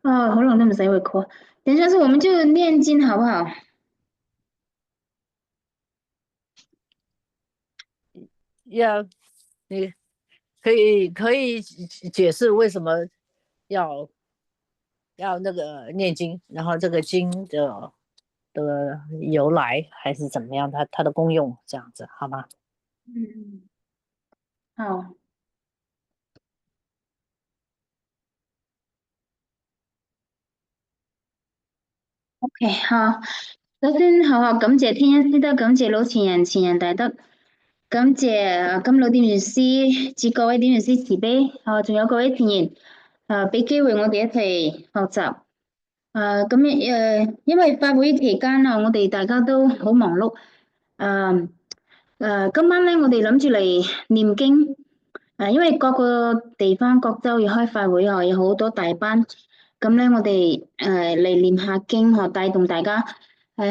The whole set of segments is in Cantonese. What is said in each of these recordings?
哦，好冷都唔使会哭。等下次我们就念经好不好？要你可以解释为什么要那个念经，然后这个经的由来还是怎么样，它的功用这样子好吗？嗯，好，OK，好。首先，好感謝天恩師德，感謝老前人、前人大德，感謝金老點傳師至各位點傳師慈悲，仲有各位前賢，俾機會我哋一齊學習。因為法會期間啊，我哋大家都好忙碌。今晚咧，我哋諗住嚟念經。因為各個地方各州要開法會有好多大班。咁咧，我哋嚟念下經帶動大家。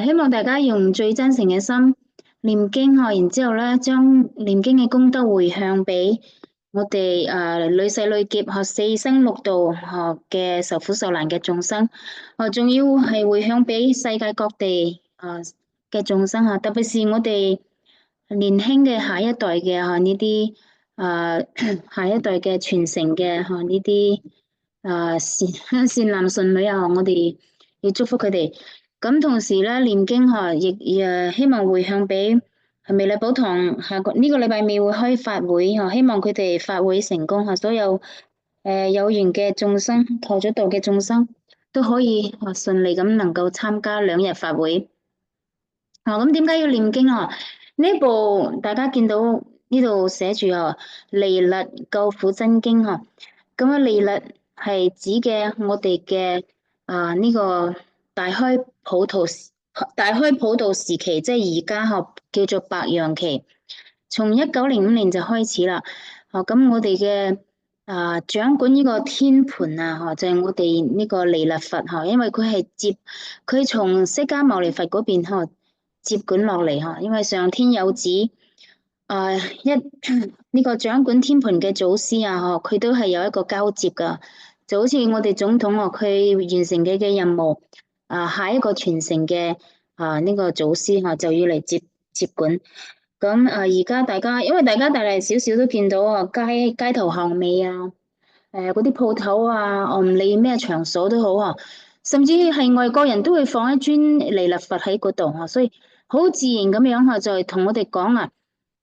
希望大家用最真誠嘅心念經然之後咧，將念經嘅功德回向俾我哋累世累劫四生六道嘅受苦受難嘅眾生，仲要係回向俾世界各地嘅眾生特別是我哋年輕嘅下一代嘅呢啲下一代嘅傳承嘅呢啲善男信女我哋要祝福佢哋。咁同時咧，念經亦希望回向俾美麗寶堂呢個禮拜尾會開法會希望佢哋法會成功所有有緣嘅眾生，陀咗道嘅眾生都可以順利咁能夠參加2日法會。咁點解要念經呢部大家見到呢度寫住彌勒救苦真經咁彌勒係指嘅我哋嘅呢個大開普渡時期，即係而家叫做白羊期，從1905年就開始啦。咁我哋嘅掌管呢個天盤就係我哋呢個彌勒佛因為佢從釋迦牟尼佛嗰邊接管落嚟因為上天有旨。呢個掌管天盤嘅祖師佢都係有一個交接噶，就好似我哋總統佢完成佢嘅任務，下一個傳承嘅呢個祖師就要嚟接管。咁而家大家，因為大家大大小小都見到街頭巷尾嗰啲鋪頭我唔理咩場所都好甚至係外國人都會放一尊彌勒佛喺嗰度所以好自然咁樣就係同我哋講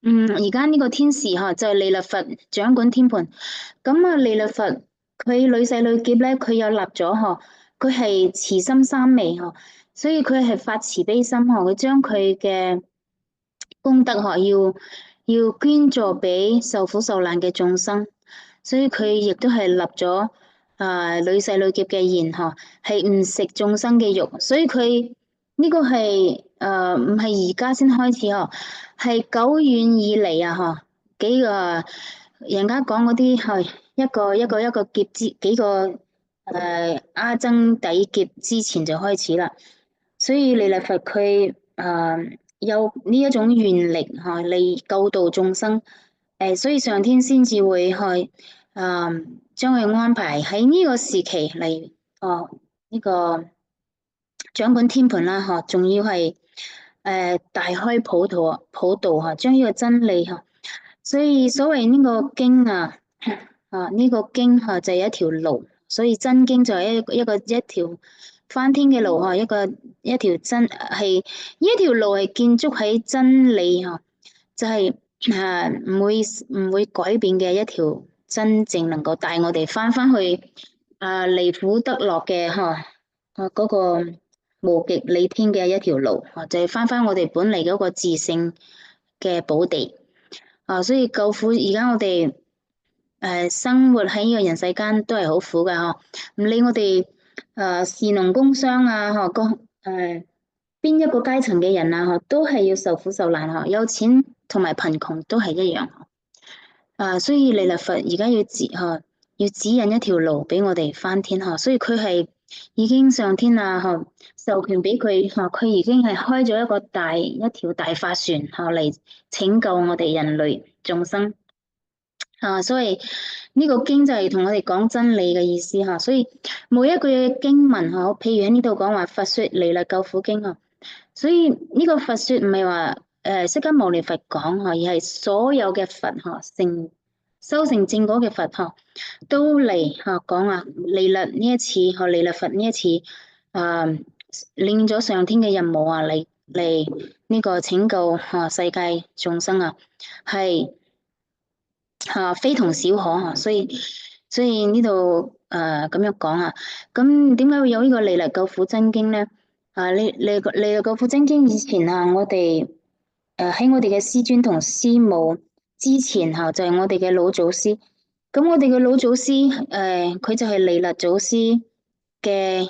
而家呢個天時就係彌勒佛掌管天盤。咁彌勒佛佢累世累劫咧，佢有立咗佢係慈心三昧所以佢係發慈悲心佢將佢嘅功德要捐助俾受苦受難嘅眾生，所以佢亦都係立咗累世累劫嘅言係唔食眾生嘅肉，所以佢呢個係唔係而家先開始係久遠以嚟幾個人家講嗰啲係一個劫之幾個阿僧底劫之前就開始啦，所以彌勒佛佢有呢一種願力嚟救度眾生，所以上天先至會去將佢安排喺呢個時期嚟呢個掌管天盤啦仲要係大開普渡將呢個真理所以所謂呢個經呢個經就係一條路，所以真經就係一條翻天嘅路一條真係呢一條路係建築喺真理就係唔會改變嘅一條真正能夠帶我哋翻去離苦得樂嘅嗰個無極理天嘅一條路就係翻我哋本嚟嗰個自性嘅寶地所以救苦而家我哋生活喺呢個人世間都係好苦噶唔理我哋士農工商邊一個階層嘅人都係要受苦受難有錢同埋貧窮都係一樣所以彌勒佛而家要指引一條路俾我哋翻天所以佢係已經上天授權俾佢佢已經係開咗一條大法船嚟拯救我哋人類眾生。所以呢個經就係同我哋講真理嘅意思所以每一句嘅經文譬如喺呢度講話佛說彌勒救苦經所以呢個佛說唔係話釋迦牟尼佛講而係所有嘅佛修成正果嘅佛都嚟講彌勒呢一次彌勒佛呢一次領咗上天嘅任務嚟呢個拯救世界眾生係非同小可所以呢度咁樣講咁點解會有呢個彌勒救苦真經咧？彌勒救苦真經以前我哋喺我哋嘅師尊同師母之前就係我哋嘅老祖師。咁我哋嘅老祖師佢就係彌勒祖師嘅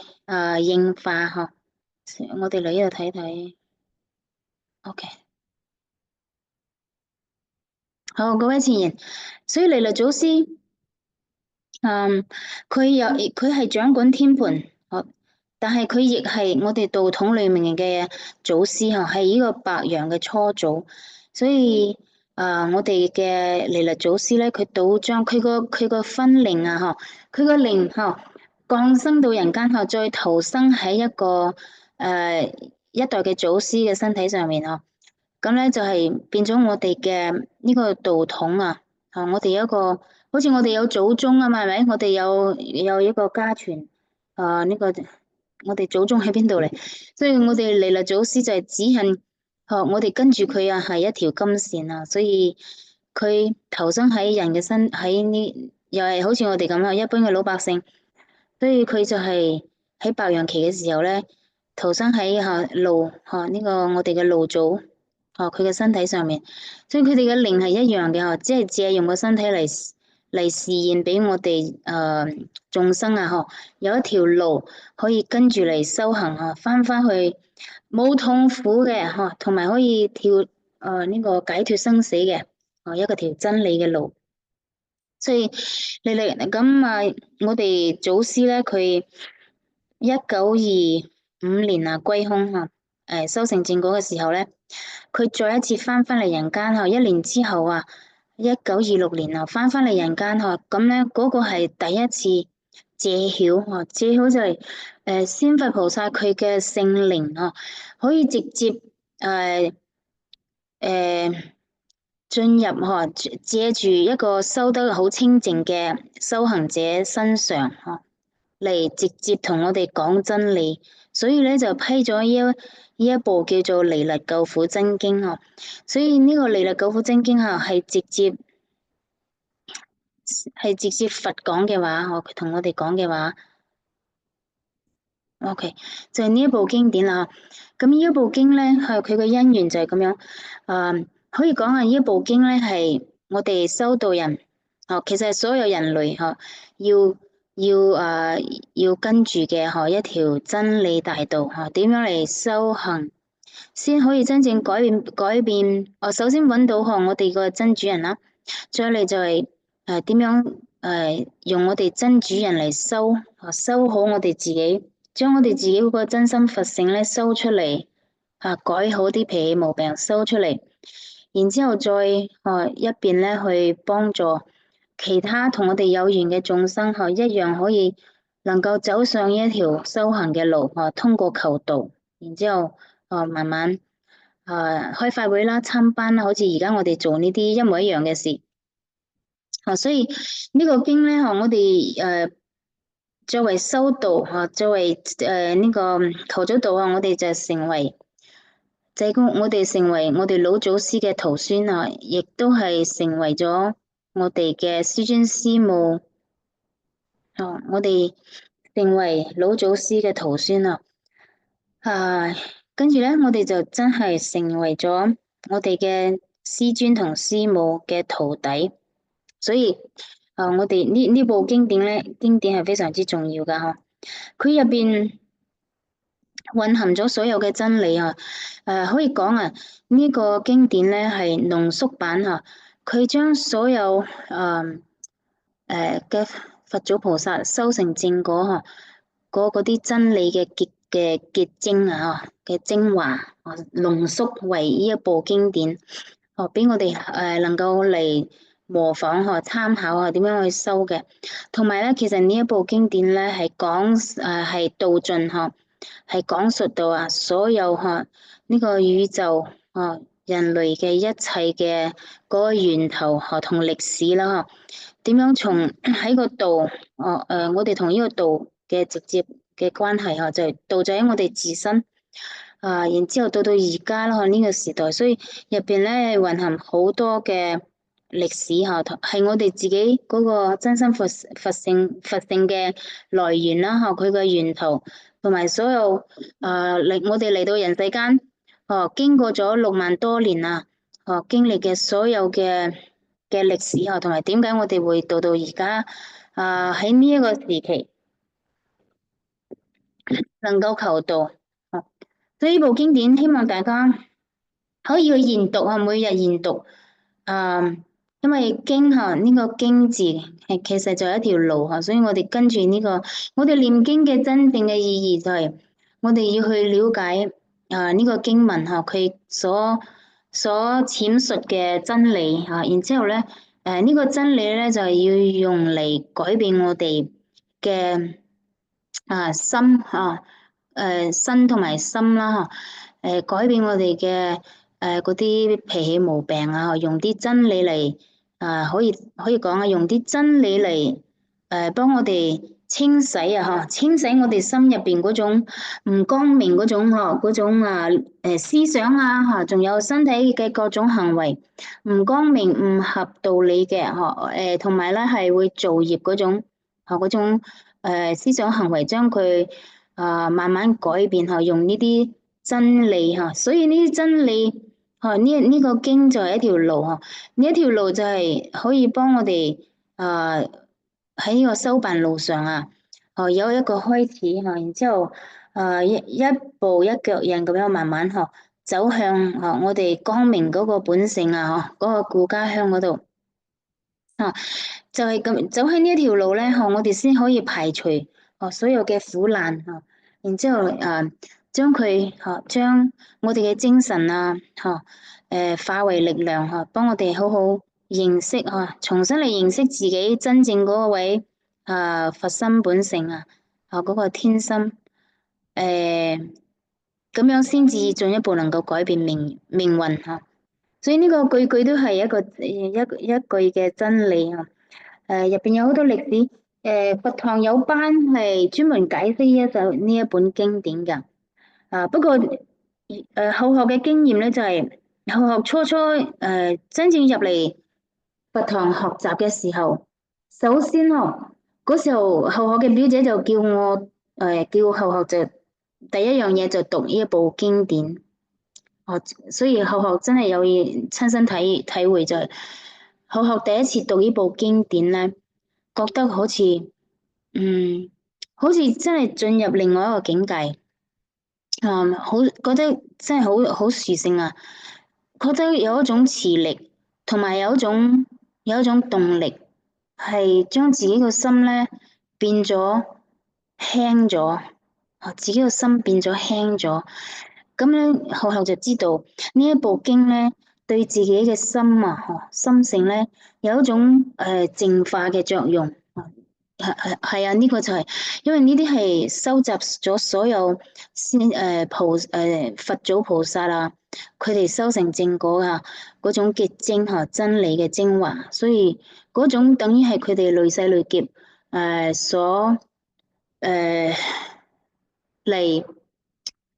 應化我哋嚟呢度睇睇。OK， 好，各位前言，所以彌勒祖師佢係掌管天盤但係佢亦係我哋道統裏面嘅祖師係呢個白羊嘅初祖，所以我哋嘅彌勒祖師咧，佢倒將佢個分靈佢個靈降生到人間再投生喺一個一代嘅祖師嘅身體上面咁咧就係變咗我哋嘅呢個道統我哋有一個好似我哋有祖宗嘛，係咪？我哋有一個家傳呢個我哋祖宗喺邊度嚟？所以我哋彌勒祖師就係指引我哋跟住佢係一條金線所以佢投生喺人嘅身喺呢，又係好似我哋咁一般嘅老百姓，所以佢就係喺白羊期嘅時候咧，投生喺爐呢個我哋嘅爐祖佢嘅身體上面，所以佢哋嘅靈係一樣嘅只係借用個身體嚟示現俾我哋眾生有一條路可以跟住嚟修行翻去冇痛苦嘅同埋可以跳呢個解脫生死嘅一個條真理嘅路。所以你哋咁我哋祖師咧，佢1925年歸空修成正果嘅時候咧，佢再一次翻嚟人間1年之後1926年翻嚟人間咁咧嗰個係第一次借曉借曉就係先佛菩薩佢嘅聖靈可以直接進入借住一個修得好清淨嘅修行者身上嚟直接同我哋講真理，所以咧就批咗呢一部叫做《彌勒救苦真經》所以呢個《彌勒救苦真經》係直接佛講嘅話佢同我哋講嘅話。OK， 就係呢一部經典啦。咁呢一部經咧，佢嘅因緣就係咁樣。可以講呢一部經咧係我哋修道人，其實係所有人類要跟住嘅一條真理大道點樣嚟修行，先可以真正改變。首先揾到我哋個真主人啦，再嚟就係點樣用我哋真主人嚟修好我哋自己。將我哋自己嗰個真心佛性咧修出嚟，改好啲脾氣毛病修出嚟，然之後再一邊咧去幫助其他同我哋有緣嘅眾生一樣可以能夠走上一條修行嘅路通過求道，然之後慢慢開法會啦、參班啦，好似而家我哋做呢啲一模一樣嘅事所以呢個經咧我哋作為修道作為呢個求咗道我哋就成為我哋成為我哋老祖師嘅徒孫亦都係成為咗我哋嘅師尊師母我哋成為老祖師嘅徒孫跟住咧我哋就真係成為咗我哋嘅師尊同師母嘅徒弟，所以我哋呢部經典咧，經典係非常之重要噶佢入邊蘊含咗所有嘅真理可以講呢個經典咧係濃縮版佢將所有嘅佛祖菩薩修成正果嗰啲真理嘅結晶嘅精華濃縮為呢一部經典俾我哋能夠嚟模仿參考點樣去修嘅。同埋咧，其實呢一部經典咧係講係道盡係講述到所有呢個宇宙人類嘅一切嘅嗰個源頭同歷史啦點樣從喺個道我哋同呢個道嘅直接嘅關係就係道就喺我哋自身然之後到而家啦呢個時代，所以入邊咧蘊含好多嘅歷史係我哋自己嗰個真心佛性嘅來源啦佢嘅源頭，同埋所有我哋嚟到人世間經過咗6萬多年經歷嘅所有嘅歷史同埋點解我哋會到而家喺呢一個時期能夠求道所以呢部經典希望大家可以去研讀每日研讀因為經呢個經字係其實就係一條路所以我哋跟住呢個我哋念經嘅真正嘅意義就係我哋要去了解呢個經文佢所闡述嘅真理然之後咧呢個真理咧就係要用嚟改變我哋嘅心身同埋心啦改變我哋嘅嗰啲脾氣毛病用啲真理嚟可以講用啲真理嚟幫我哋清洗清洗我哋心入邊嗰種唔光明嗰種嗰種思想仲有身體嘅各種行為唔光明唔合道理嘅同埋咧係會造業嗰種嗰種思想行為將佢慢慢改變用呢啲真理所以呢啲真理呢個經就係一條路呢一條路就係可以幫我哋喺呢個修辦路上有一個開始然之後一步一腳印咁樣慢慢走向我哋光明嗰個本性嗰個故家鄉嗰度就係咁走喺呢一條路咧我哋先可以排除所有嘅苦難然之後將佢將我哋嘅精神化為力量幫我哋好好認識重新嚟認識自己真正嗰位佛心本性嗰個天心咁樣先至進一步能夠改變命運所以呢個句句都係一句嘅真理入邊有好多歷史佛堂有班係專門解釋呢一本經典㗎不過後學嘅經驗咧就係後學初真正入嚟佛堂學習嘅時候，首先嗰時候後學嘅表姐就叫我叫後學就第一樣嘢就讀呢一部經典所以後學真係有親身體會就係後學第一次讀呢部經典咧，覺得好似好似真係進入另外一個境界好覺得真係好殊勝覺得有一種磁力，同埋有一種動力，係將自己個心咧變咗輕咗，自己個心變咗輕咗。咁樣後後就知道呢一部經咧，對自己嘅心心性咧有一種淨化嘅作用。係呢個就係因為呢啲係收集咗所有佛祖菩薩佢哋修成正果嗰種結晶真理嘅精華，所以嗰種等於係佢哋累世累劫所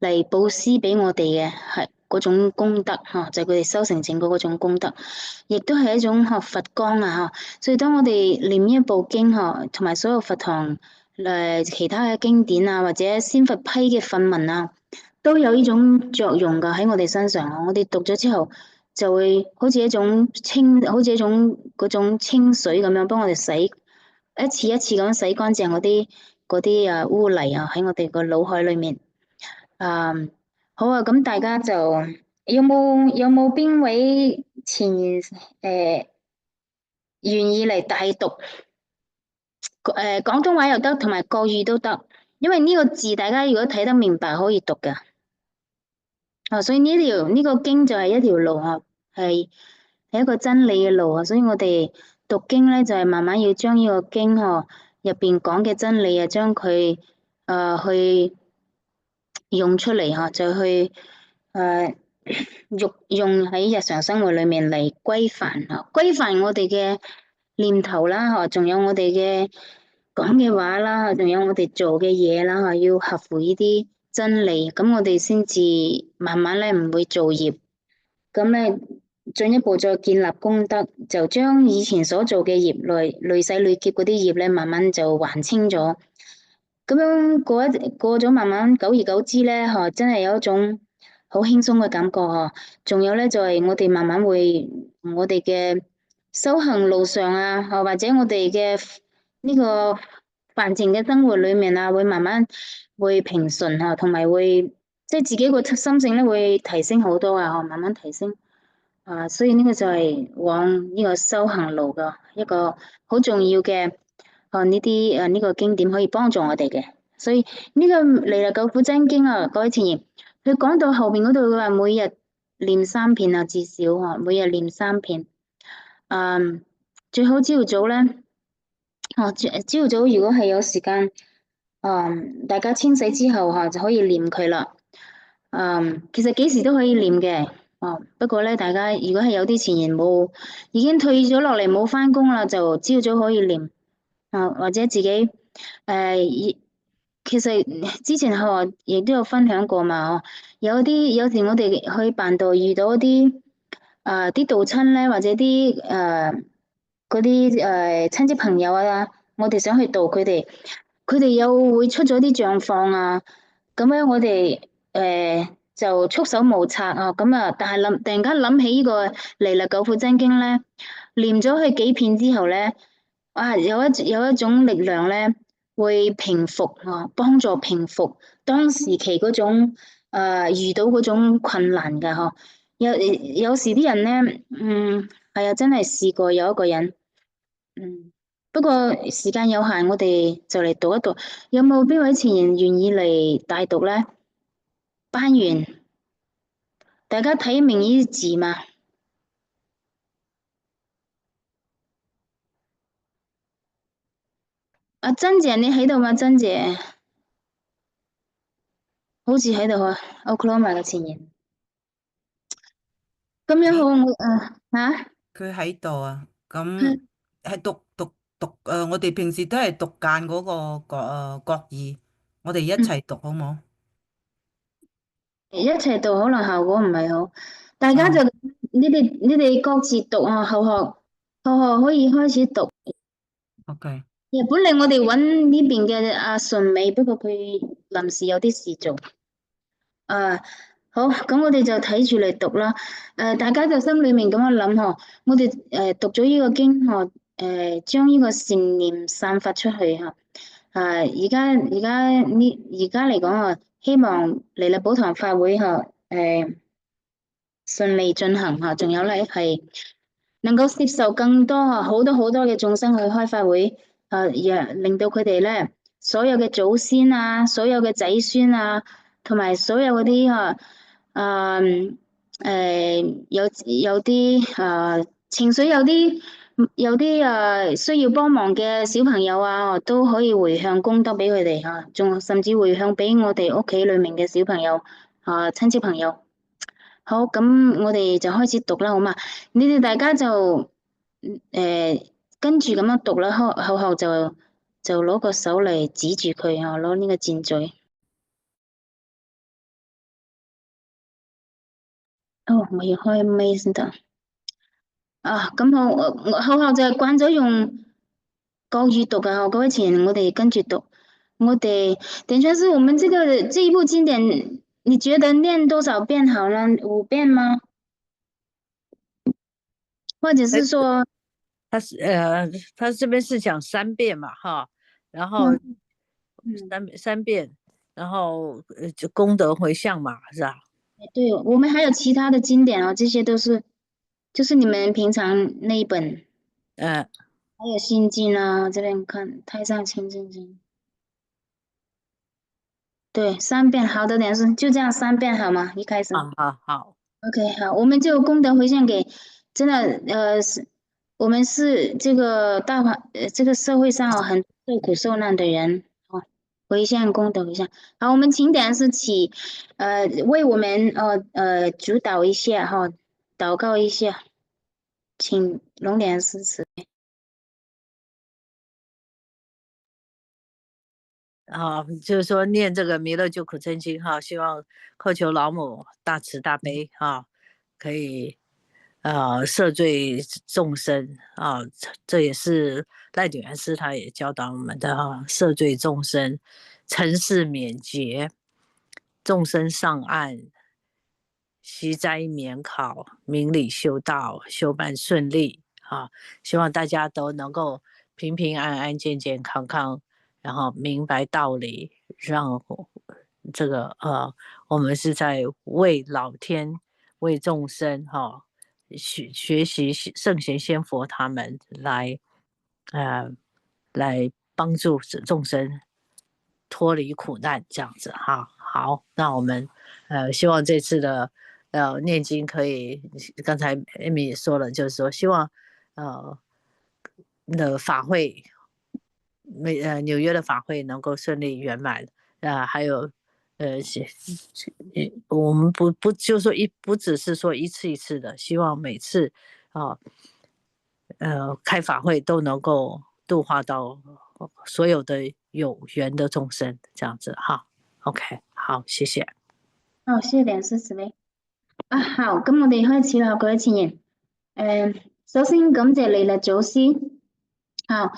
嚟布施俾我哋嘅係嗰種功德就係佢哋修成正果嗰種功德，亦都係一種佛光所以當我哋念呢一部經同埋所有佛堂其他嘅經典或者先佛批嘅訓文都有呢種作用㗎喺我哋身上我哋讀咗之後就會好似一種嗰種清水咁樣幫我哋洗一次一次咁洗乾淨嗰啲污泥喺我哋個腦海裏面。好咁大家就有冇邊位前願意嚟帶讀廣東話又得，同埋國語都得，因為呢個字大家如果睇得明白可以讀㗎所以呢個經就係一條路係係一個真理嘅路啊，所以我哋讀經咧就係慢慢要將呢個經入邊講嘅真理啊，將佢去用出嚟就去用喺日常生活裏面嚟規範我哋嘅念頭啦，仲有我哋嘅講嘅話啦，仲有我哋做嘅嘢啦，要合乎呢啲真理，咁我哋先至慢慢咧唔會造業，咁咧進一步再建立功德，就將以前所做嘅業累世累劫嗰啲業咧，慢慢就還清咗。咁樣過咗，慢慢久而久之咧，真係有一種好輕鬆嘅感覺。仲有咧，就係我哋慢慢會我哋嘅修行路上啊，或者我哋嘅呢個凡情嘅生活裏面啊，會慢慢會平順同埋會即係自己個心性咧會提升好多啊，慢慢提升。所以呢個就係往呢個修行路嘅一個好重要嘅。呢個經典可以幫助我哋嘅，所以呢個彌勒救苦真經啊，各位前賢，佢講到後邊嗰度，佢話每日念3遍啊，至少每日念3遍。最好朝早咧，朝早如果係有時間，大家清洗之後就可以念佢啦。其實幾時都可以念嘅，不過咧，大家如果係有啲前賢冇已經退咗落嚟冇返工啦，就朝早可以念。或者自己其實之前我亦都有分享過嘛，有時我哋去辦道遇到啲啲道親咧，或者啲嗰啲親戚朋友啊，我哋想去度佢哋，佢哋又會出咗啲狀況啊，咁樣我哋就束手無策啊，咁但係突然間諗起呢個彌勒救苦真經咧，念咗佢幾遍之後咧。有一種力量咧，會平復幫助平復當時期嗰種遇到嗰種困難嘅。有時啲人咧，係啊，真係試過有一個人，不過時間有限，我哋就嚟讀一讀。有冇邊位前人願意嚟帶讀咧？班員，大家睇明呢啲字嘛？阿珍姐，你喺度嘛？珍姐，好似喺度啊，Oklahoma 嘅前言。咁樣好，佢喺度啊，咁係我哋平時都係讀間嗰個國語，我哋一齊讀好冇？一齊讀可能效果唔係好，大家就你哋各自讀啊，後學可以開始讀。OK。本嚟我哋揾呢邊嘅阿順美，不過佢臨時有啲事做。好，咁我哋就睇住嚟讀啦。大家就心裏面咁樣諗我哋讀咗呢個經將呢個善念散發出去而家嚟講希望彌勒寶堂法會順利進行仲有咧係能夠接受更多好多嘅眾生去開法會令到佢哋咧所有嘅祖先啊，所有嘅仔孫啊，同埋所有嗰啲有啲情緒有啲需要幫忙嘅小朋友都可以回向功德俾佢哋仲甚至回向俾我哋屋企裏面嘅小朋友親戚朋友。好，咁我哋就開始讀啦，好嘛？你哋大家就跟住咁樣讀啦，後就攞個手嚟指住佢攞呢個箭嘴。我要開咪先得。咁好，我就係慣咗用國語讀各位前人我哋跟住讀。我哋點算是我們這一部經典，你覺得念多少遍好呢？5遍嗎？或者是說，他這邊是講3遍嘛，然後三遍，然後就功德回向嘛，是吧？對，我們還有其他的經典這些都是，就是你們平常那一本，還有心經這邊看太上清淨經，對，3遍，好的，就這樣3遍好嗎？一開始。好。OK，好，我們就功德回向給真的我们是这个这个社会上很受苦受难的人回向功德回向。好，我们请点是起为我们主导一下祷告一下，请龙莲师慈悲。就是说念这个弥勒救苦真经希望叩求老母大慈大悲可以赦罪众生这也是赖点元师他也教导我们的赦罪众生，尘世免劫，众生上岸，息灾免考，明理修道，修办顺利希望大家都能够平平安安、健健康康，然后明白道理，让这个我们是在为老天、为众生学习圣贤先佛他们来帮助众生脱离苦难，这样子好，那我们希望这次的念经可以，刚才 Amy 也说了，就是说希望的法会纽约的法会能够顺利圆满还有我们不就说不只是说一次一次的，希望每次开法会都能够度化到所有的有缘的众生，这样子OK 好，謝謝。謝謝梁師慈悲。好，咁我哋開始啦，各位前人。首先感謝彌勒祖師。好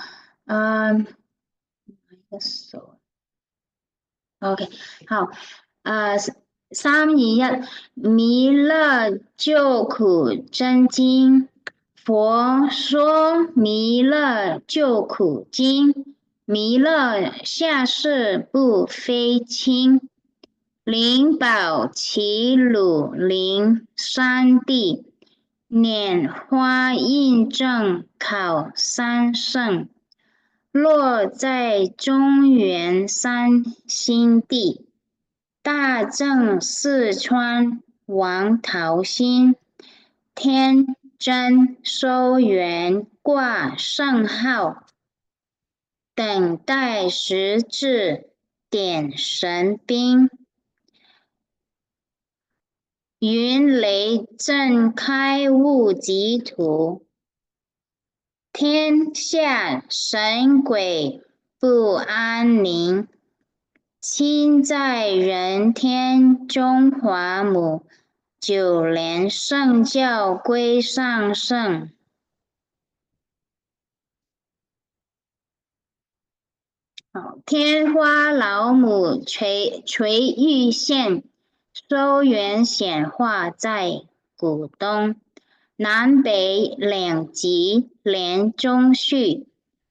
，OK， 好，3、2、1，彌勒救苦真經。佛說彌勒救苦經，彌勒下世不非輕。靈寶齊魯靈山地，拈花印證考三聖。落在中原山心地，大正四川王桃心，天真收元挂圣号，等待时至点神兵。云雷震开悟极土，天下神鬼不安宁。亲在人天中华母，九莲圣教归上圣。天花老母垂玉线，收元显化在古东。南北两极连中续，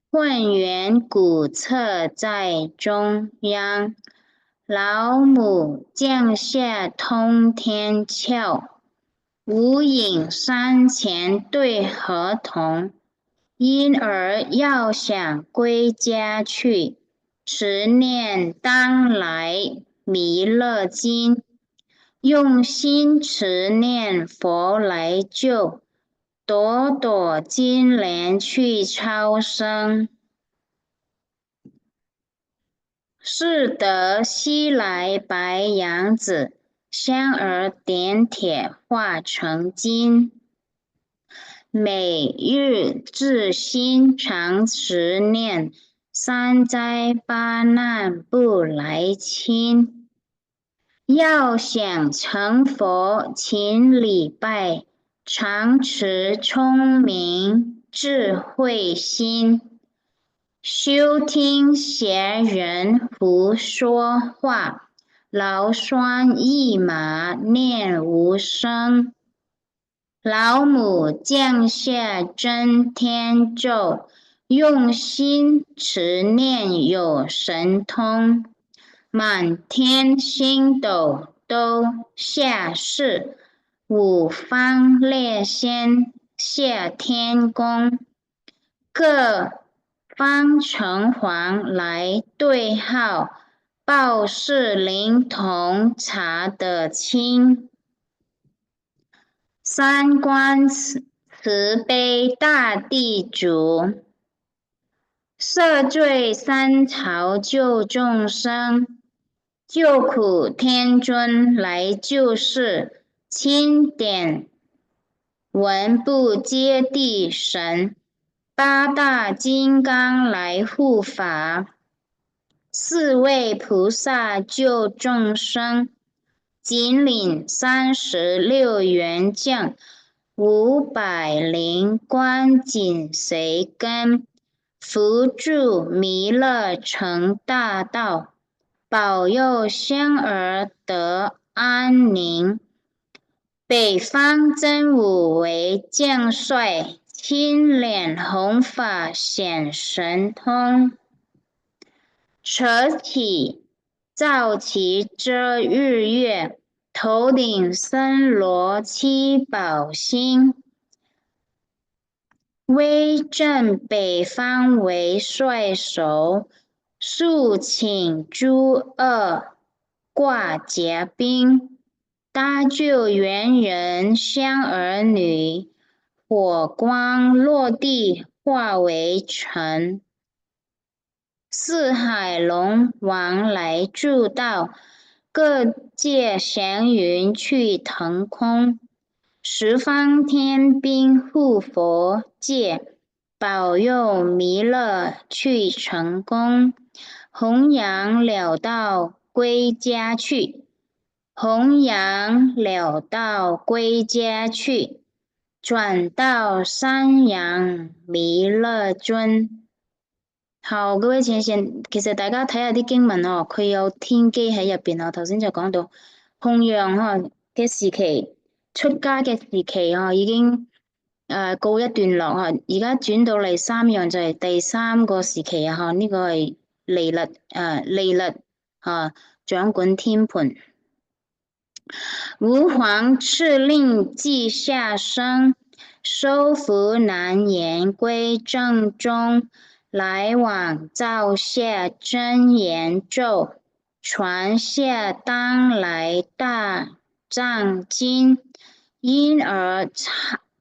混元古册在中央。老母降下通天窍，无影山前对河童。因而要想归家去，持念当来弥勒经。用心持念佛来救，朵朵金莲去超生。是得西来白羊子，香儿点铁化成金。每日至心常持念，三灾八难不来侵。要想成佛勤礼拜，常持聪明智慧心。休听邪人胡说话，劳酸一马念无声。老母降下真天咒，用心持念有神通。满天星斗都下世，五方列仙下天宫。各方城隍来对号，报事灵童查得清。三观慈悲大地主，赦罪三朝救众生，救苦天尊来救世，钦点文部接地神，八大金刚来护法，四位菩萨救众生，紧领36员将500关紧随跟，扶助弥勒成大道，保佑仙儿得安宁。北方真武为将帅，青脸红发显神通。扯起皂旗遮日月，头顶森罗七宝星。威震北方为帅首，肃请诸恶挂甲兵，搭救猿人香儿女，火光落地化为尘。四海龙王来助道，各界祥云去腾空。十方天兵护佛界，保佑弥勒去成功。弘扬了道归家去，弘扬了道归家去，轉到山陽彌勒尊。好，各位前線，其實大家睇下啲經文哦，佢有天機喺入邊哦。頭先就講到弘揚嘅時期，出家嘅時期已經告一段落而家轉到嚟三陽就係第三個時期呢個係彌勒掌管天盤。吾皇敕令稷下生，收服難言歸正中，來往照下真言咒，傳下當來大藏經。因而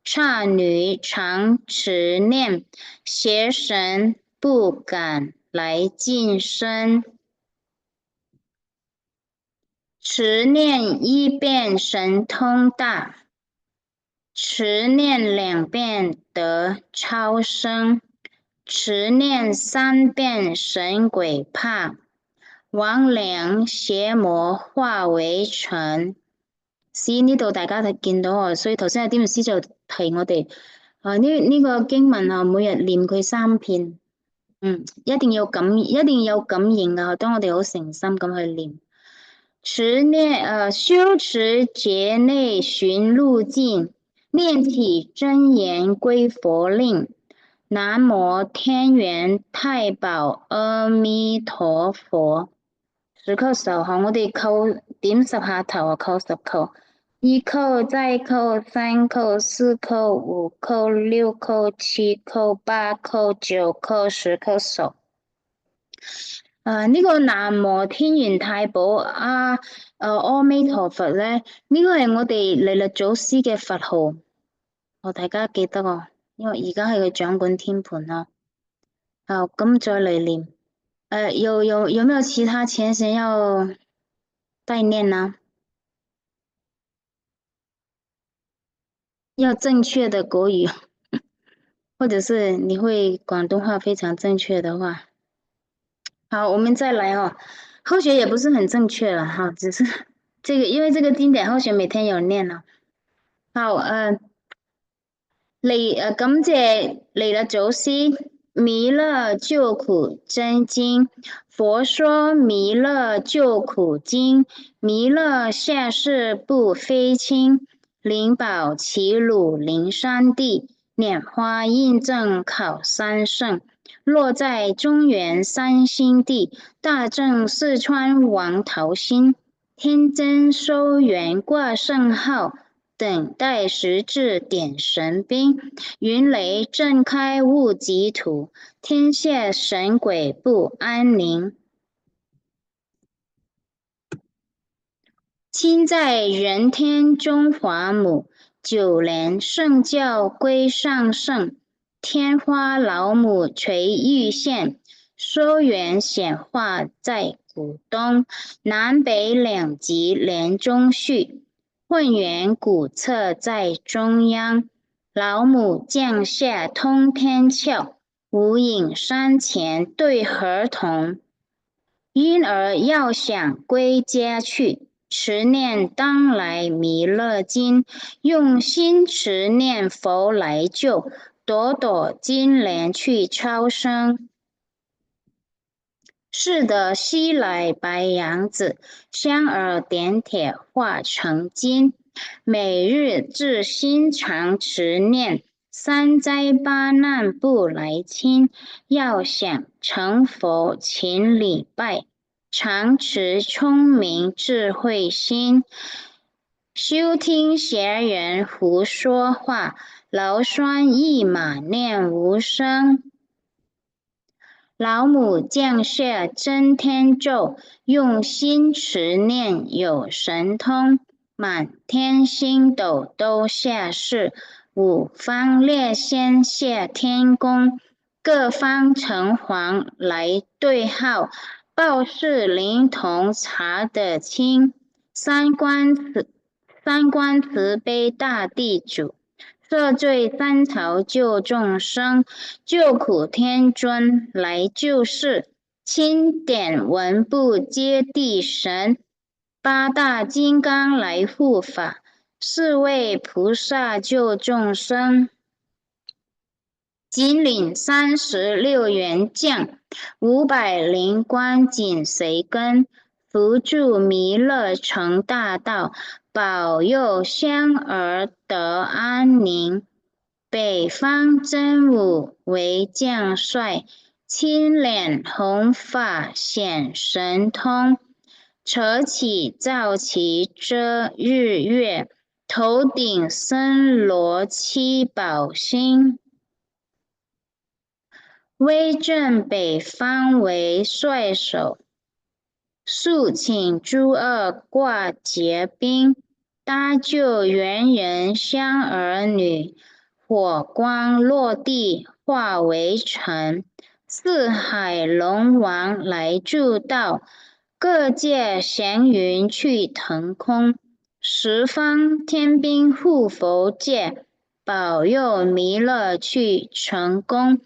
剎女常持念，邪神不敢來近身。持念一遍神通大，持念2遍得超生，持念3遍神鬼怕，魍魎邪魔化為塵。呢度大家睇見到所以頭先有啲師就提我哋呢個經文每日念佢3遍，一定要有感應㗎，當我哋好誠心咁去念。修持劫內尋路徑，念起真言歸佛令。南無天元太保阿彌陀佛。10叩首我哋叩點10下頭叩10叩。1叩再叩3叩4叩5叩6叩7叩8叩9叩10叩首。呢個南無天元太保阿彌陀佛咧，呢個係我哋彌勒祖師嘅佛號，大家記得因為而家係佢掌管天盤咁再嚟念，有沒有其他前神要代念呢？要正確的國語，或者是你會廣東話非常正確的話。好，我們再來後學也不是很正確了只是這個，因為這個經典後學每天有念好，感謝彌勒祖師彌勒救苦真經，佛說彌勒救苦經，彌勒下世不非輕，靈寶齊魯靈山地，拈花印證考三聖。落在中原三星地，大正四川王桃心，天真收元掛聖號，等待時至點神兵，雲雷震開物極土，天下神鬼不安寧。親在人天中華母， 9年，圣教归上圣，天花老母垂玉线，说源显化在古东，南北两极连中续，混元古册在中央，老母降下通天窍，无影山前对河童。因而要想归家去，持念当来弥勒经，用心持念佛来救，朵朵金莲去超生。是的，西来白杨子，香儿点铁化成金，每日至心常持念，三灾八难不来侵。要想成佛勤礼拜，常持聪明智慧心。休听邪人胡说话，劳酸一马念无声。老母降下真天咒，用心持念有神通，满天星斗都下世，五方列仙下天宫，各方城隍来对号，报事灵童查得清，三观慈悲大地主。赦罪三朝救众生，救苦天尊来救世，钦点文部接地神，八大金刚来护法，四位菩萨救众生。金领36员将，500灵官紧随跟，扶助弥勒成大道，保佑香儿得安宁。北方真武为将帅，青脸红发显神通，扯起皂旗遮日月，头顶森罗七宝星。威震北方为帅首，速请诸恶挂结冰，搭救猿人香儿女，火光落地化为尘。四海龙王来助道，各界祥云去腾空。十方天兵护佛界，保佑弥勒去成功。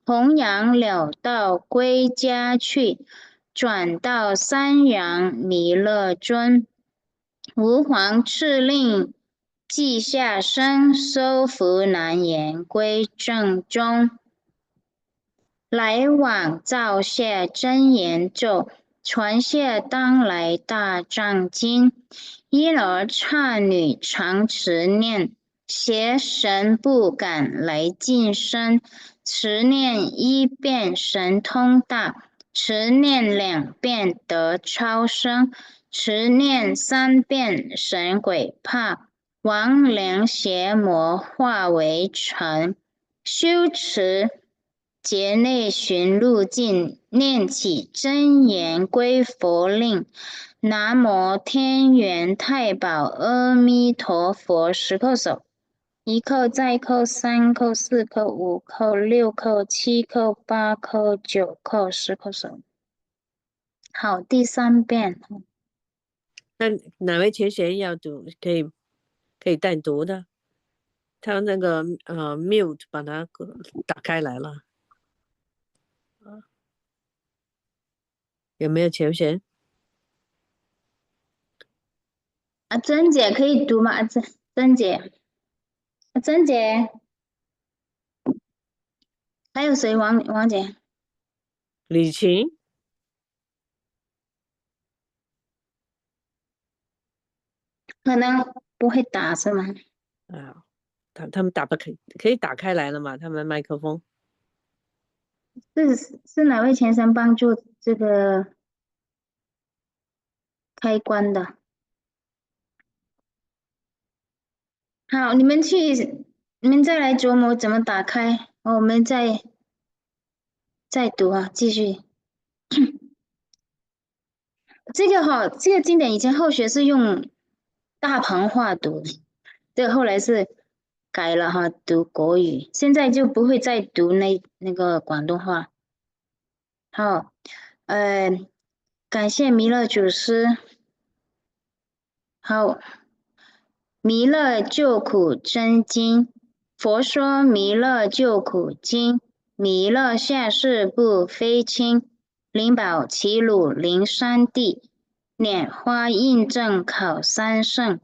弘扬了道归家去，转到三阳弥勒尊。吾皇敕令记下身，收服难言归正中。来往照下真言咒，传下当来大藏经。因而刹女常持念，邪神不敢来近身。持念一遍神通大，持念2遍得超生，持念3遍神鬼怕，亡灵邪魔化为尘。修持劫内寻路径，念起真言归佛令。南无天元太保阿弥陀佛，10叩首。1叩再叩3叩4叩5叩6叩7叩8叩9叩10叩手。好，第3遍。那哪位前贤要读，可以单读的。他那个mute 把它打开来了。有没有前贤？珍姐可以读吗？珍姐。珍姐，还有谁？王姐，李琴，可能不会打是吗？啊，他们打不开，可以打开来了嘛？他们麦克风是哪位前生帮助这个开关的？好，你们再来琢磨怎么打开，我们再读啊，继续。这个经典以前后学是用大鹏画读的，这个后来是改了哈，读国语，现在就不会再读那个广东话。好，感谢弥勒祖师。好，弥勒救苦真经，佛说弥勒救苦经，弥勒下世不非亲，灵宝齐鲁灵山地，拈花印证考三圣，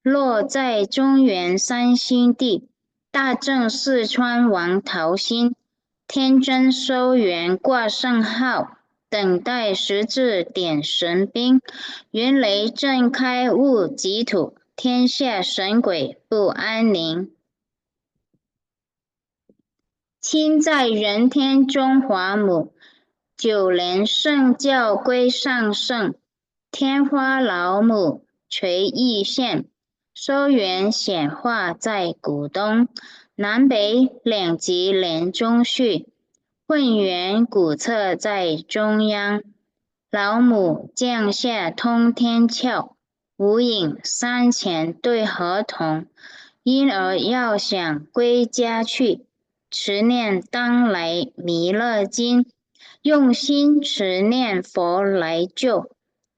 落在中原三星地，大正四川王桃心，天真收元挂圣号，等待时至点神兵，云雷震开悟极土，天下神鬼不安宁。亲在人天中华母，九莲圣教归上圣，天花老母垂义县，收元显化在古东，南北两极连中续，混元古册在中央，老母降下通天窍，无影山前对河童，因而要想归家去，持念当来弥勒经，用心持念佛来救，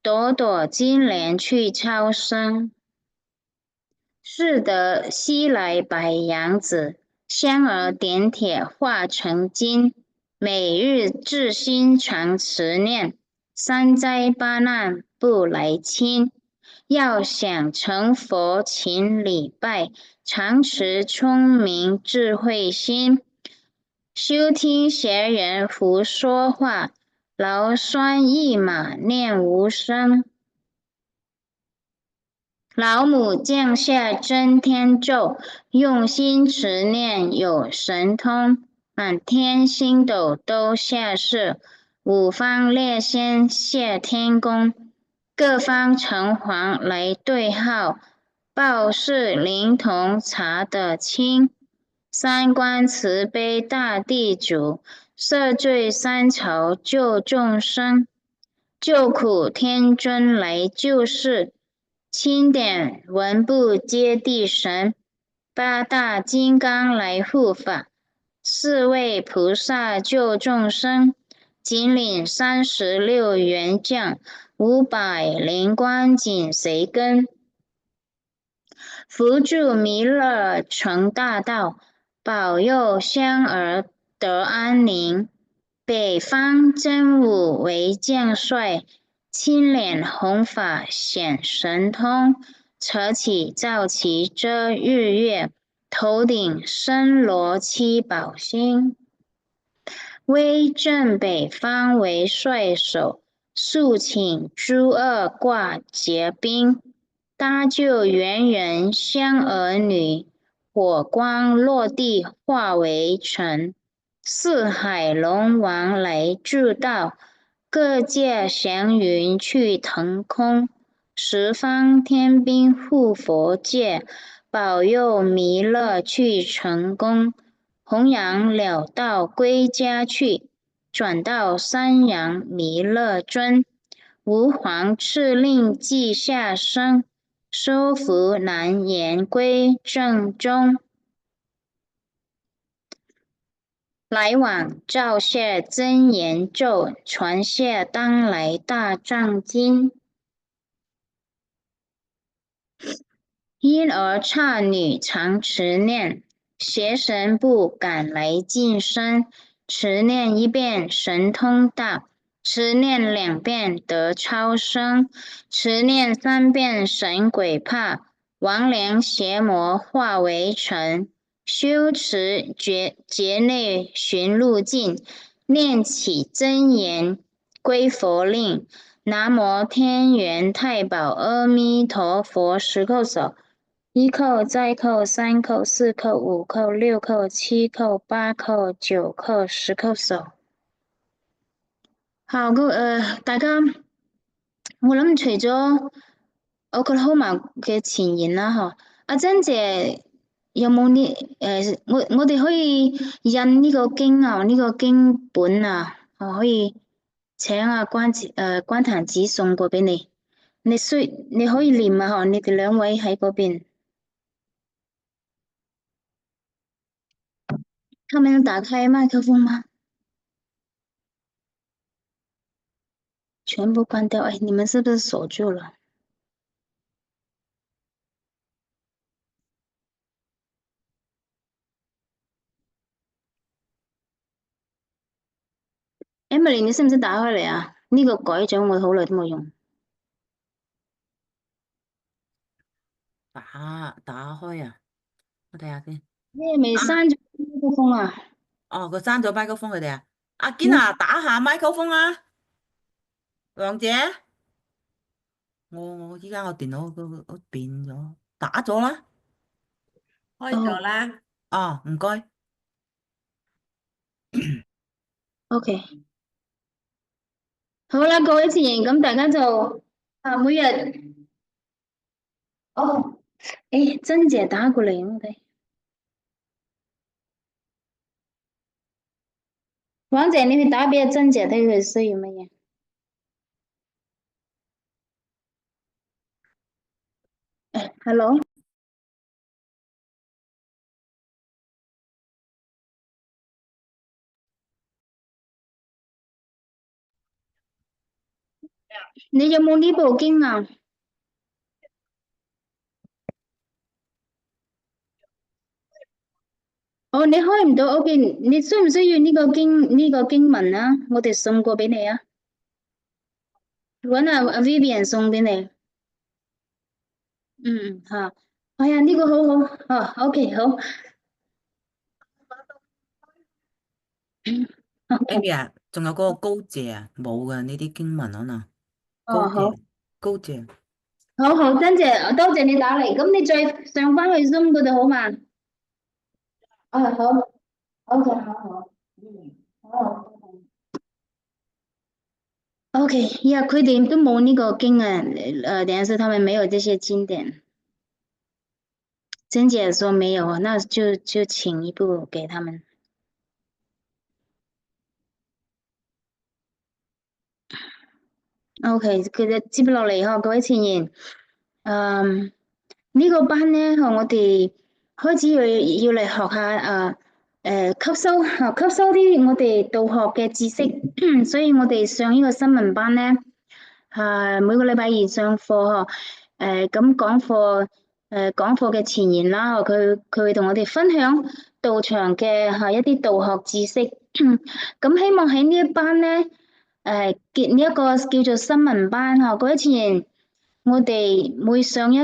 朵朵金莲去超生。是得西来白杨子，香儿点铁化成金，每日至心常持念，三灾八难不来侵。要想成佛勤礼拜，常持聪明智慧心，休听邪人胡说话，劳酸一马念无声。老母降下真天咒，用心持念有神通，满天星斗都下世，五方列仙谢天宫，各方城隍来对号，报事灵童查得清，三观慈悲大地主，赦罪三朝救众生，救苦天尊来救世。钦点文部接地神，八大金刚来护法，四位菩萨救众生，紧领36元将，500灵光紧随跟，扶助弥勒成大道，保佑香儿得安宁。北方真武为将帅，青脸红发显神通，扯起皂旗遮日月，头顶身罗七宝星。威震北方为帅首，肃请诸恶挂结冰，搭救猿人香儿女，火光落地化为尘。四海龙王来助道，各界祥云去腾空，十方天兵护佛界，保佑弥勒去成功。弘扬了道归家去，转到山阳弥勒尊，吾皇敕令即下生，收服难言归正中。来往照下真言咒，传下当来大藏经。因而刹女常持念，邪神不敢来近身。持念一遍神通大，持念2遍得超生，持念3遍神鬼怕，魍魉邪魔化为尘。修持劫内寻路径，念起真言归佛令。南无天元太保阿弥陀佛，10叩首。1叩再叩3叩4叩5叩6叩7叩8叩9叩10叩首。好，大家，我諗除咗Oklahoma嘅前言啦，嗬，阿珍姐有冇我哋可以印呢個經啊，呢個經本啊，可以請阿關壇子送過俾你，你可以念啊，嗬，你哋2位喺嗰邊。他们打开麦克风吗？全部关掉。哎，你们是不是锁住了？Emily，你識唔識打開嚟啊？呢個改咗，我好耐都冇用。打開啊，我睇下先。你係咪啊，閂咗麥克風啊？哦，佢閂咗麥克風佢哋啊。阿堅嗯啊，打下麥克風啊，王姐。我依家我電腦都變咗，打咗啦。開咗哦啦。哦，唔該。 ，OK，好啦，各位前言，咁大家就每日哦，誒，珍姐打過嚟，我哋王姐，你去打俾阿珍姐睇佢需要乜嘢。Hello，你有冇呢部經啊？哦，你開唔到，OK，你需唔需要呢個經文啊？我哋送過俾你啊，搵阿 Vivian 送俾你。好，哎呀，呢個好好，OK，好 Amy ，OK，啊，仲有嗰個高謝啊，冇噶呢啲經文可能。高哦，好，謝，高謝。好好，珍姐，多謝你打嚟，咁你再上返去 Zoom 嗰度好嘛？好，OK，好，好，OK，呀，佢哋都冇呢個經啊，等下是他們沒有這些經典。珍姐說沒有啊，那就請一部給他們。OK，佢哋接落嚟嗬，各位前言，呢個班咧，我哋開始要嚟學下吸收啲我哋道學嘅知識，所以我哋上呢個新聞班咧，每個禮拜二上課嗬，咁講課嘅前言啦，佢會同我哋分享道場嘅一啲道學知識，咁希望喺呢一班咧。結呢一個叫做新聞班嗬，各位前言，我哋每上一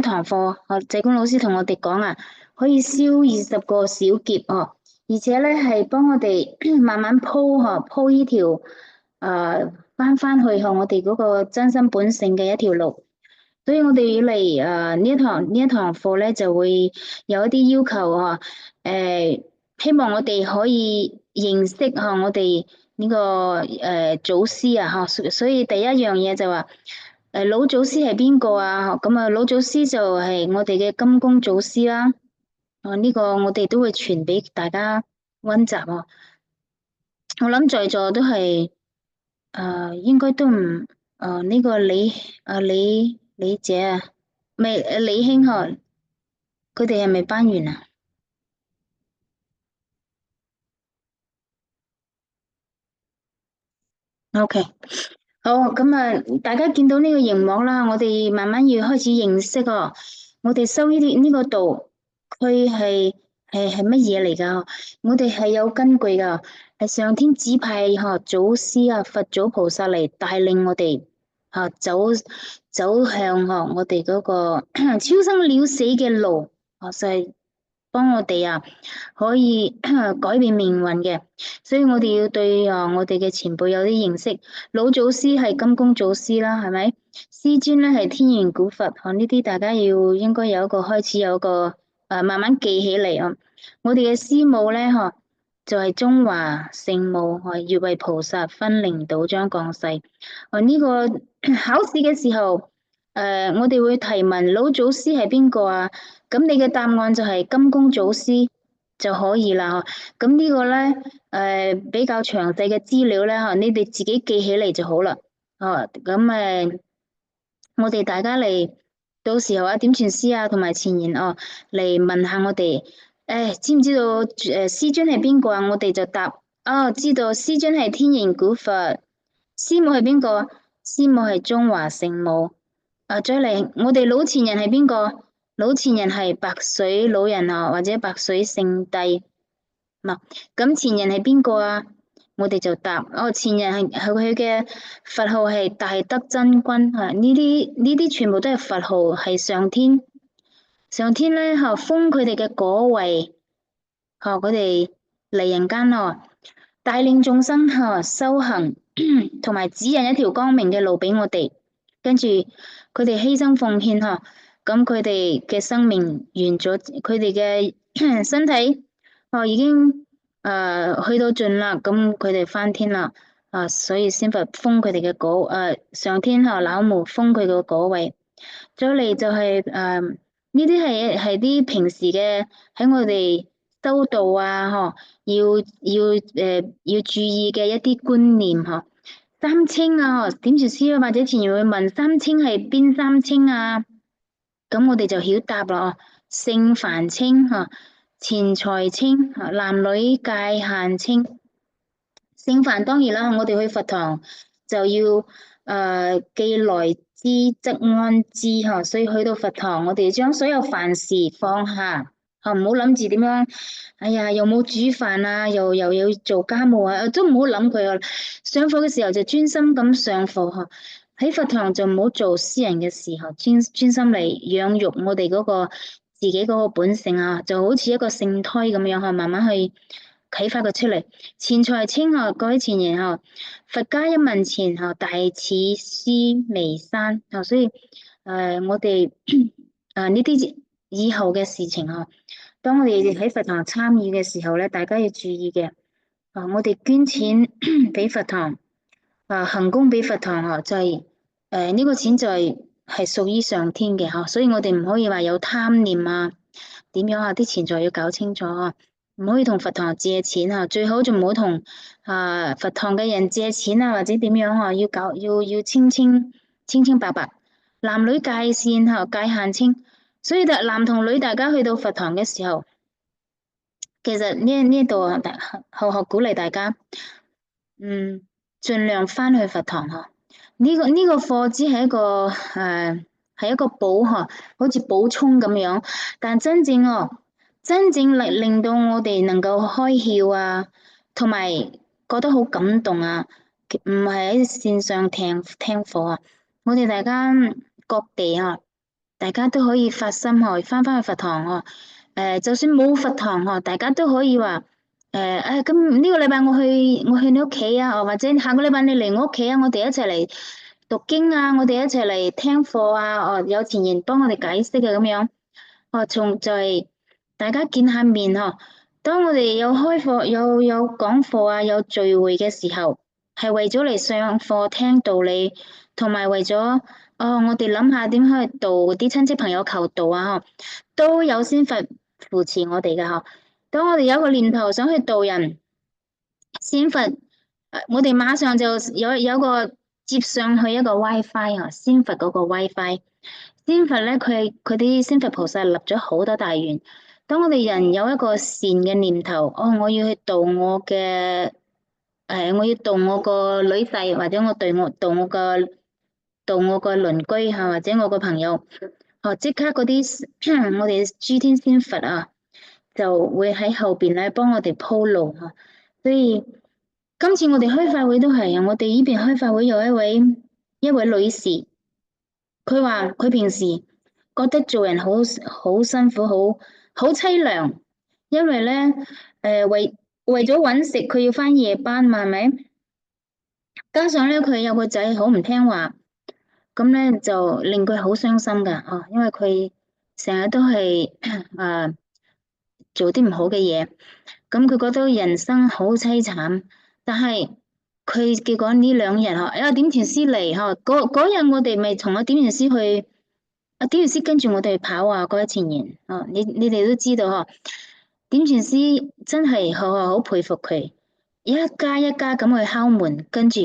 堂課，社工老師同我哋講啊，可以燒20個小劫哦，而且咧係幫我哋慢慢鋪呢條翻去我哋嗰個真心本性嘅一條路。所以我哋要嚟呢一堂課咧，就會有一啲要求啊，希望我哋可以認識我哋呢個祖師啊，所以第一樣嘢就話老祖師係邊個啊？咁啊老祖師就係我哋嘅金公祖師啦。呢個我哋都會傳俾大家溫習啊。我諗在座都係應該都唔呢個李姐啊。未李兄嗬，佢哋係咪班員啊？OK，好，咁啊，大家見到呢個熒幕啦，我哋慢慢要開始認識哦。我哋修呢個道，佢係乜嘢嚟噶？我哋係有根據噶，係上天指派祖師啊，佛祖菩薩嚟帶領我哋走向我哋嗰個超生了死嘅路，就係幫我哋可以改變命運嘅。所以我哋要對我哋嘅前輩有啲認識。老祖師係金公祖師啦，係咪？師尊咧係天元古佛，呢啲大家應該有一個開始有一個慢慢記起嚟啊。我哋嘅師母咧就係中華聖母月位菩薩分靈島將降世。呢個考試嘅時候，我哋會提問老祖師係邊個啊？咁你嘅答案就係金公祖師就可以啦。咁呢個咧，比較詳細嘅資料咧，你哋自己記起嚟就好啦。咁我哋大家嚟到時候點傳師啊，同埋前言嚟問下我哋知唔知道師尊係邊個啊？我哋就答，哦，知道師尊係天然古佛，師母係邊個？師母係中華聖母。再嚟，我哋老前人係邊個？老前人係白水老人啊，或者白水聖帝。嗱，咁前人係邊個啊？我哋就答，哦，前人係佢嘅佛號係大德真君啊！呢啲全部都係佛號，係上天。上天咧封佢哋嘅果位，佢哋嚟人間帶領眾生修行，同埋指引一條光明嘅路俾我哋。跟住佢哋犧牲奉獻咁佢哋嘅生命完咗，佢哋嘅身體已經去到盡啦，咁佢哋翻天啦，所以先佛封佢哋嘅果，上天老母封佢個果位。再嚟就係呢啲係啲平時嘅喺我哋修道啊，要注意嘅一啲觀念三清啊，點住師或者前人會問三清係邊三清啊？咁我哋就曉答啦，聖梵清錢財清男女界限清。聖梵當然啦，我哋去佛堂就要既來之則安之所以去到佛堂，我哋將所有凡事放下唔好諗住點樣，哎呀又冇煮飯啊，又要做家務啊，都唔好諗佢啊。上課嘅時候就專心咁上課喺佛堂就唔好做私人嘅事專心嚟養育我哋嗰個自己嗰個本性就好似一個聖胎咁樣慢慢去啟發佢出嚟。錢財清各位前言佛家一文錢大似須彌山所以我哋呢啲以後嘅事情當我哋喺佛堂參與嘅時候咧，大家要注意嘅我哋捐錢俾佛堂行功俾佛堂就係呢個錢就係屬於上天嘅所以我哋唔可以話有貪念點樣啲錢財要搞清楚唔可以同佛堂借錢最好就唔好同佛堂嘅人借錢或者點樣要清清白白，男女界線界限清，所以男同女大家去到佛堂嘅時候，其實呢度後學鼓勵大家，盡量翻去佛堂呢個課只係一個係一個補好似補充咁樣，但真正令到我哋能夠開竅同埋覺得好感動唔係喺線上聽課我哋大家各地大家都可以發心翻去佛堂就算冇佛堂大家都可以話咁呢個禮拜我去你屋企或者下個禮拜你嚟我屋企我哋一齊嚟讀經我哋一齊嚟聽課有前言幫我哋解釋咁樣從就係大家見下面當我哋有開課有講課有聚會嘅時候，係為咗嚟上課聽道理，同埋為咗我哋諗下點去度啲親戚朋友求道都有先佛扶持我哋嘅當我哋有一個念頭想去度人，先佛我哋馬上就有個接上去一個 WiFi 先佛嗰個 WiFi， 先佛咧佢啲先佛菩薩立咗好多大願。當我哋人有一個善嘅念頭，我要去度我嘅我要度我個女婿，或者我度我個鄰居或者我個朋友，即刻嗰啲我哋諸天先佛就會喺後邊咧幫我哋鋪路所以今次我哋開法會都係我哋呢邊開法會有一位女士，佢話佢平時覺得做人好辛苦，好淒涼，因為咧為咗搵食，佢要返夜班嘛，係咪？加上咧佢有個仔好唔聽話，咁咧就令佢好傷心噶因為佢成日都係做啲唔好嘅嘢，咁佢覺得人生好淒慘。但係佢結果呢2日點傳師嚟嗰日我哋咪同點傳師去。點傳師跟住我哋跑嗰位前言你哋都知道點傳師真係好佩服佢，一家一家咁去敲門，跟住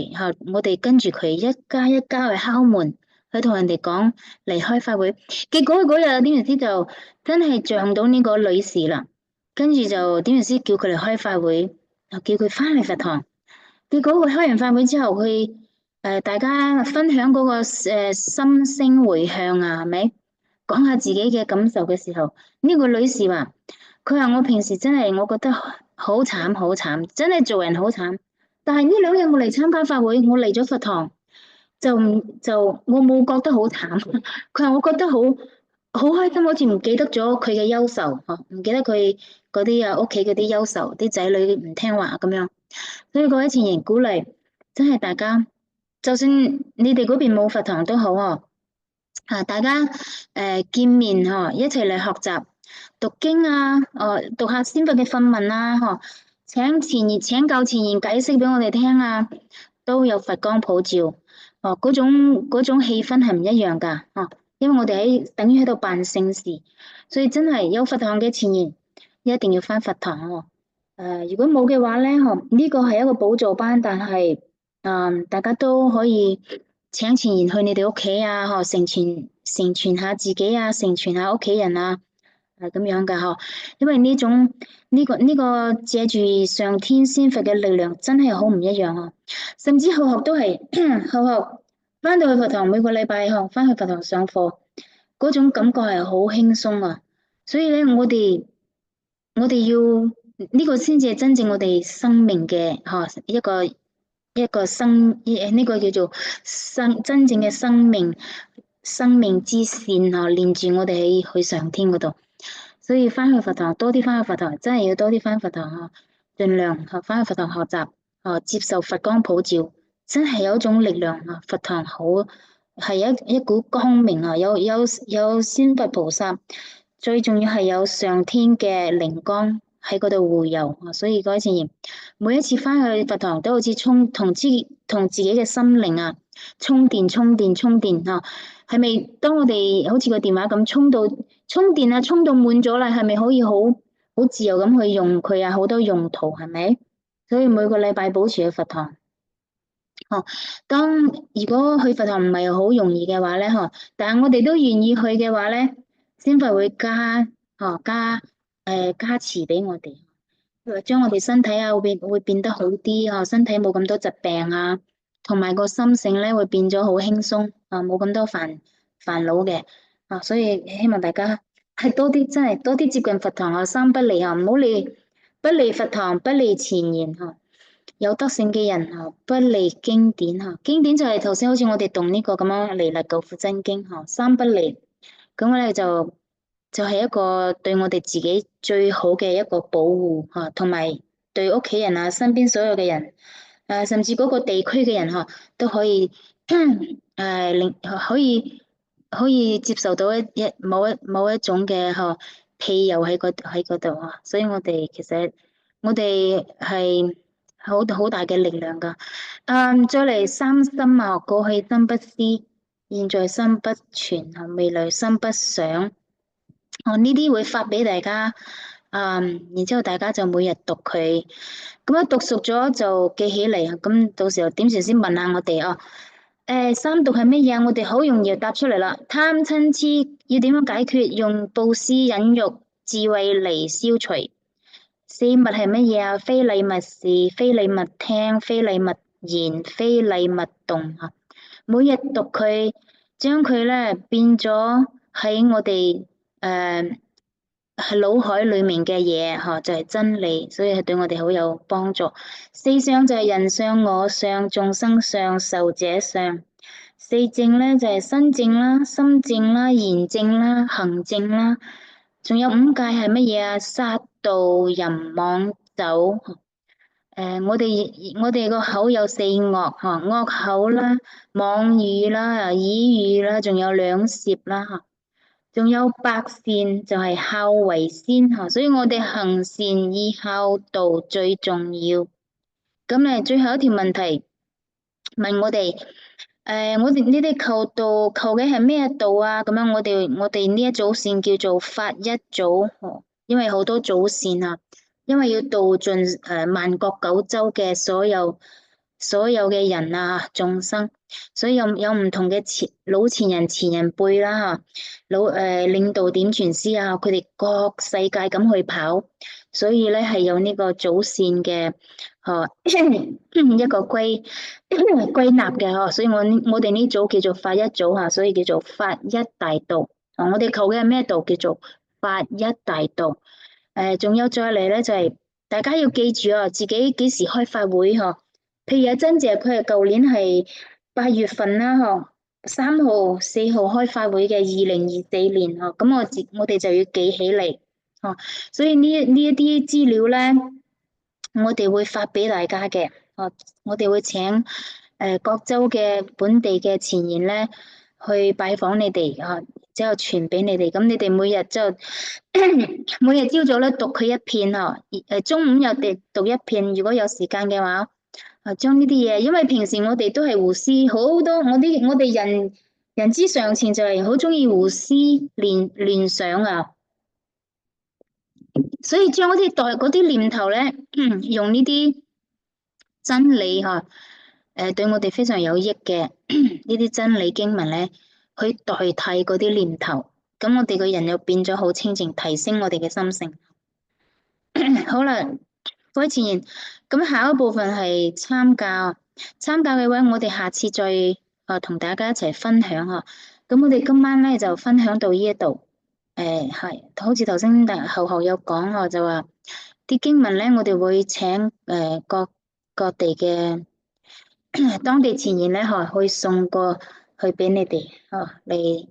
我哋跟住佢一家一家去敲門，去同人哋講嚟開法會。結果嗰日點傳師就真係撞到呢個女士啦，跟住就點樣先叫佢嚟開法會，叫佢翻嚟佛堂。結果佢開完法會之後，佢大家分享嗰個心聲回向啊，係咪？講下自己嘅感受嘅時候，呢個女士話：佢話我平時真係我覺得好慘好慘，真係做人好慘。但係呢2日我嚟參加法會，我嚟咗佛堂，就我冇覺得好慘。佢話我覺得好開心，好似唔記得咗佢嘅憂愁，唔記得佢嗰啲屋企嗰啲憂愁，啲仔女唔聽話咁樣。所以各位前賢鼓勵，真係大家，就算你哋嗰邊冇佛堂都好大家見面一齊嚟學習讀經啊，讀下先佛嘅訓文啊，請教前賢解釋俾我哋聽啊，都有佛光普照，嗰種氣氛係唔一樣噶，因為我哋等於喺度辦聖事，所以真係有佛堂嘅前賢一定要返佛堂如果冇嘅話咧，呢個係一個補助班，但係大家都可以請前賢去你哋屋企啊，成全下自己啊，成全下屋企人啊，係咁樣噶因為呢個借住上天仙佛嘅力量，真係好唔一樣甚至後學都係後學翻到去佛堂，每個禮拜翻去佛堂上課，嗰種感覺係好輕鬆所以咧，我哋要呢個先至係真正我哋生命嘅一個呢個叫做真正嘅生命之線連住我哋去上天嗰度，所以翻去佛堂多啲翻去佛堂，真係要多啲翻佛堂盡量翻去佛堂學習接受佛光普照，真係有一種力量佛堂好係一股光明有仙佛菩薩，最重要係有上天嘅靈光喺嗰度護佑所以各位前賢，每一次翻去佛堂都好似同自己嘅心靈充電係咪？當我哋好似個電話咁充電充到滿咗啦，係咪可以好自由咁去用佢好多用途係咪？所以每個禮拜保持去佛堂如果去佛堂唔係好容易嘅話咧但係我哋都願意去嘅話咧，先佛會加持俾我哋，將我哋身體會變得好啲身體冇咁多疾病同埋個心性咧會變咗好輕鬆冇咁多煩惱嘅所以希望大家係多啲真係多啲接近佛堂三不離唔好離不離佛堂，不離前賢有德性嘅人不離經典經典就係頭先好似我哋讀呢個咁樣彌勒救苦真經三不離，咁我哋就係一個對我哋自己最好嘅一個保護同埋對屋企人身邊所有嘅人甚至嗰個地區嘅人都可以可以接受到某一種嘅庇佑喺嗰度所以我哋其實我哋係好大嘅力量噶再嚟三心過去心不思，現在心不存未來心不想呢啲會發俾大家然之後大家就每日讀佢，咁樣讀熟咗就記起嚟咁到時候點時先問下我哋三毒係乜嘢我哋好容易答出嚟啦。貪嗔癡要點樣解決？用布施忍辱智慧嚟消除。四物係乜嘢非禮勿視，非禮勿聽，非禮勿言，非禮勿動每日讀佢，將佢咧變咗喺我哋係腦海裏面嘅嘢就係真理，所以係對我哋好有幫助。四相就係人相、我相、眾生相、壽者相。四正咧就係身正啦、心正啦、言正啦、行正啦。仲有五戒係乜嘢殺盜淫妄酒。我哋個口有四惡惡口啦、妄語啦、綺語啦，仲有兩舌啦仲有百善就係孝為先所以我哋行善以孝道最重要。咁咧最後一條問題問我哋你哋求道求嘅係咩道咁樣我哋呢一組線叫做法一組因為好多組線因為要度盡萬國九州嘅所有嘅人眾生，所以有唔同嘅老前人前人輩啦領導點傳師佢哋各世界咁去跑，所以咧係有呢個祖先嘅一個歸納嘅所以我哋呢組叫做法一組所以叫做法一大道。我哋求嘅係咩道？叫做法一大道。仲有再嚟咧就係、大家要記住自己幾時開法會譬如阿珍姐佢係舊年係8月份啦3號、4號開法會嘅2024年咁我哋就要記起嚟所以呢一啲資料咧，我哋會發俾大家嘅我哋會請各州嘅本地嘅前賢咧去拜訪你哋之後傳俾你哋，咁你哋每日就每日朝早咧讀佢一篇中午又讀一篇，如果有時間嘅話將呢啲嘢，因為平時我哋都係胡思好多，我哋人之常情就係好中意胡思亂想所以將嗰啲念頭咧，用呢啲真理對我哋非常有益嘅呢啲真理經文咧，去代替嗰啲念頭，咁我哋個人又變咗好清淨，提升我哋嘅心性。好啦，各位前賢，咁下一部分係參教嘅話，我哋下次再同大家一齊分享咁我哋今晚咧就分享到呢一度。係，好似頭先後學有講就話啲經文咧，我哋會請各地嘅當地前賢咧去送過去俾你哋嚟，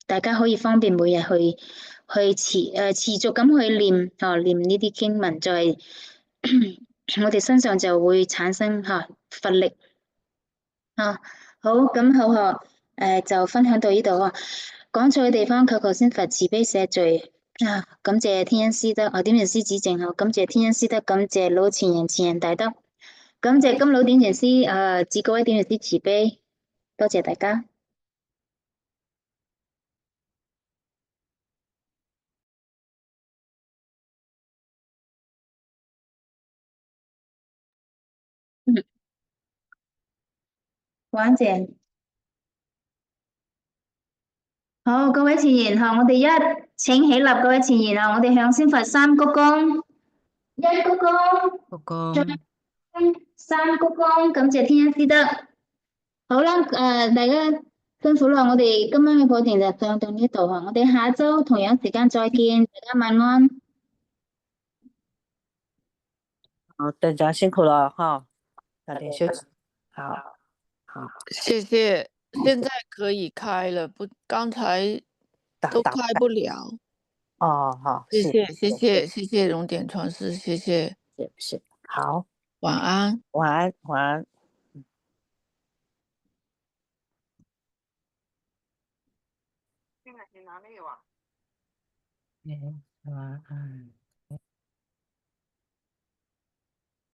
大家可以方便每日去持續咁去念呢啲經文，就係我哋身上就會產生佛力好，咁後學就分享到呢度講錯嘅地方，求先佛慈悲赦罪感謝天恩師德點傳師指正感謝天恩師德，感謝老前人大德，感謝金老點傳師至高位點傳師慈悲，多謝大家。晚謝。好，各位前賢我哋請起立，各位前賢我哋向先佛3鞠躬，1鞠躬，嗰個3鞠躬，感謝天恩師德。好啦，大家辛苦啦，我哋今晚嘅課程就上到呢度我哋下周同樣時間再見，大家晚安。好，大家辛苦了早點休息。好，謝謝。現在可以開了，剛才都開不了。好，謝謝熔點傳師，謝謝。好，晚安。晚安。晚安。